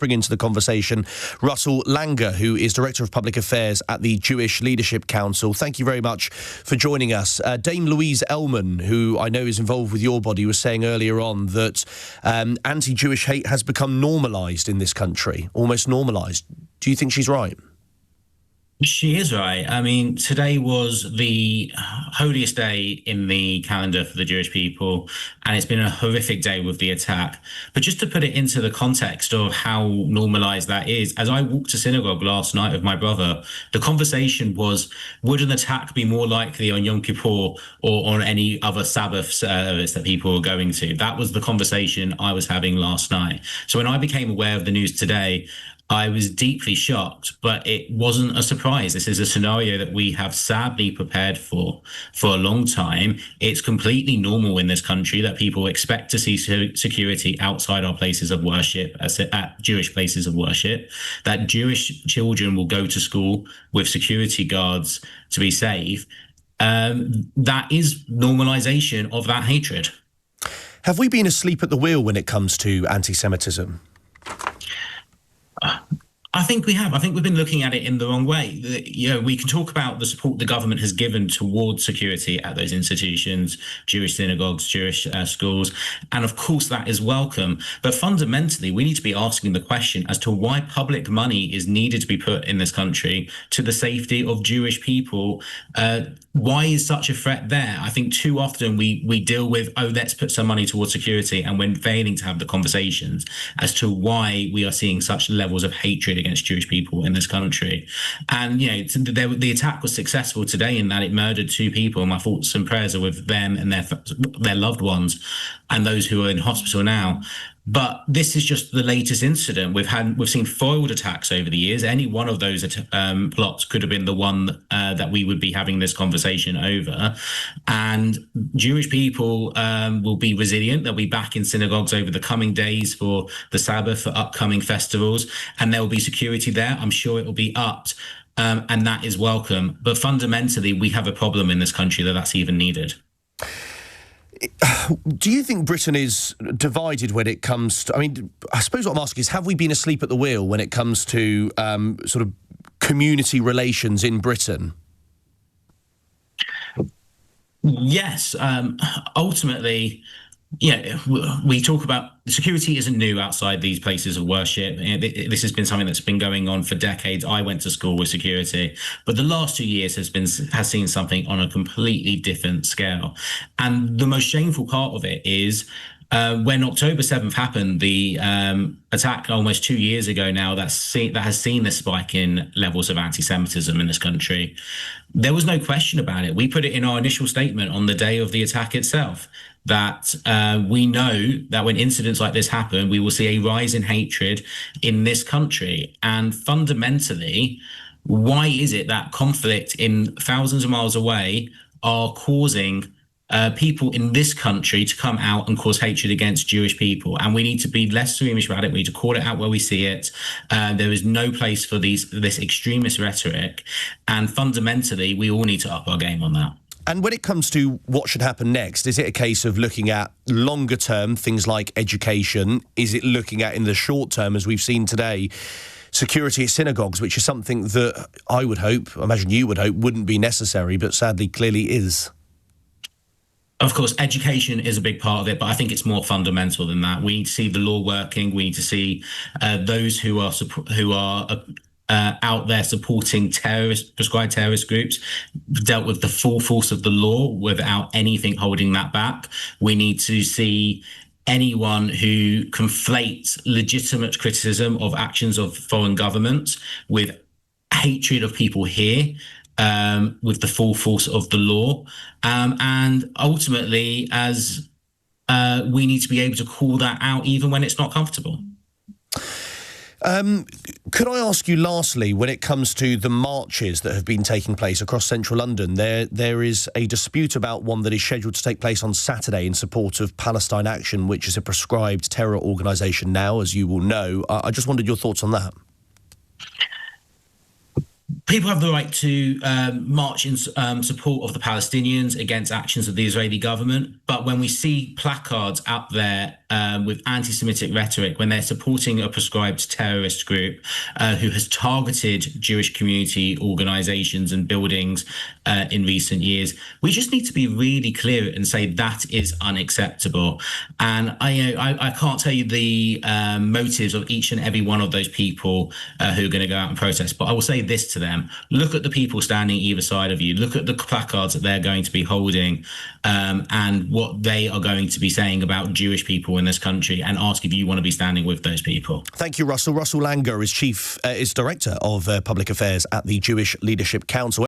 bring into the conversation Russell Langer, who is Director of Public Affairs at the Jewish Leadership Council. Thank you very much for joining us. Dame Louise Ellman, who I know is involved with your body, was saying earlier on that anti-Jewish hate has become normalised in this country, almost normalised. Do you think she's right? She is right. I mean, today was the holiest day in the calendar for the Jewish people, and it's been a horrific day with the attack. But just to put it into the context of how normalized that is, as I walked to synagogue last night with my brother, the conversation was, would an attack be more likely on Yom Kippur or on any other Sabbath service that people were going to? That was the conversation I was having last night. So when I became aware of the news today, I was deeply shocked, but it wasn't a surprise. This is a scenario that we have sadly prepared for a long time. It's completely normal in this country that people expect to see security outside our places of worship, at Jewish places of worship, that Jewish children will go to school with security guards to be safe. That is normalization of that hatred. Have we been asleep at the wheel when it comes to anti-Semitism? I think we have. I think we've been looking at it in the wrong way. We can talk about the support the government has given towards security at those institutions, Jewish synagogues, Jewish schools, and of course that is welcome. But fundamentally, we need to be asking the question as to why public money is needed to be put in this country to the safety of Jewish people. Why is such a threat there? I think too often we deal with, let's put some money towards security, and we're failing to have the conversations as to why we are seeing such levels of hatred against Jewish people in this country. And, the attack was successful today in that it murdered 2 people. My thoughts and prayers are with them and their loved ones and those who are in hospital now. But this is just the latest incident. We've seen foiled attacks over the years. Any one of those plots could have been the one that we would be having this conversation over. And Jewish people will be resilient. They'll be back in synagogues over the coming days for the Sabbath, for upcoming festivals, and there will be security there. I'm sure it will be upped, and that is welcome. But fundamentally, we have a problem in this country that's even needed. Do you think Britain is divided when it comes to... I suppose what I'm asking is, have we been asleep at the wheel when it comes to sort of community relations in Britain? Yes. Ultimately, we talk about security isn't new outside these places of worship. This has been something that's been going on for decades. I went to school with security, but the last 2 years has seen something on a completely different scale. And the most shameful part of it is when October 7th happened, the attack almost 2 years ago now, that has seen the spike in levels of anti-Semitism in this country. There was no question about it. We put it in our initial statement on the day of the attack itself, that we know that when incidents like this happen, we will see a rise in hatred in this country. And fundamentally, why is it that conflict in thousands of miles away are causing people in this country to come out and cause hatred against Jewish people? And we need to be less squeamish about it. We need to call it out where we see it. There is no place for this extremist rhetoric. And fundamentally, we all need to up our game on that. And when it comes to what should happen next, is it a case of looking at longer term things like education? Is it looking at, in the short term, as we've seen today, security at synagogues, which is something that I would hope, I imagine you would hope, wouldn't be necessary, but sadly clearly is? Of course, education is a big part of it, but I think it's more fundamental than that. We need to see the law working. We need to see those who are out there supporting prescribed terrorist groups dealt with the full force of the law without anything holding that back. We need to see anyone who conflates legitimate criticism of actions of foreign governments with hatred of people here, with the full force of the law. And ultimately, as we need to be able to call that out even when it's not comfortable. Could I ask you lastly, when it comes to the marches that have been taking place across central London, there is a dispute about one that is scheduled to take place on Saturday in support of Palestine Action, which is a proscribed terror organisation now, as you will know. I just wondered your thoughts on that. People have the right to march in support of the Palestinians against actions of the Israeli government. But when we see placards out there with anti-Semitic rhetoric, when they're supporting a prescribed terrorist group who has targeted Jewish community organizations and buildings in recent years, we just need to be really clear and say that is unacceptable. And I can't tell you the motives of each and every one of those people who are going to go out and protest, but I will say this to them: look at the people standing either side of you, look at the placards that they're going to be holding, and what they are going to be saying about Jewish people in this country, and ask if you want to be standing with those people. Thank you, Russell. Russell Langer is Director of Public Affairs at the Jewish Leadership Council.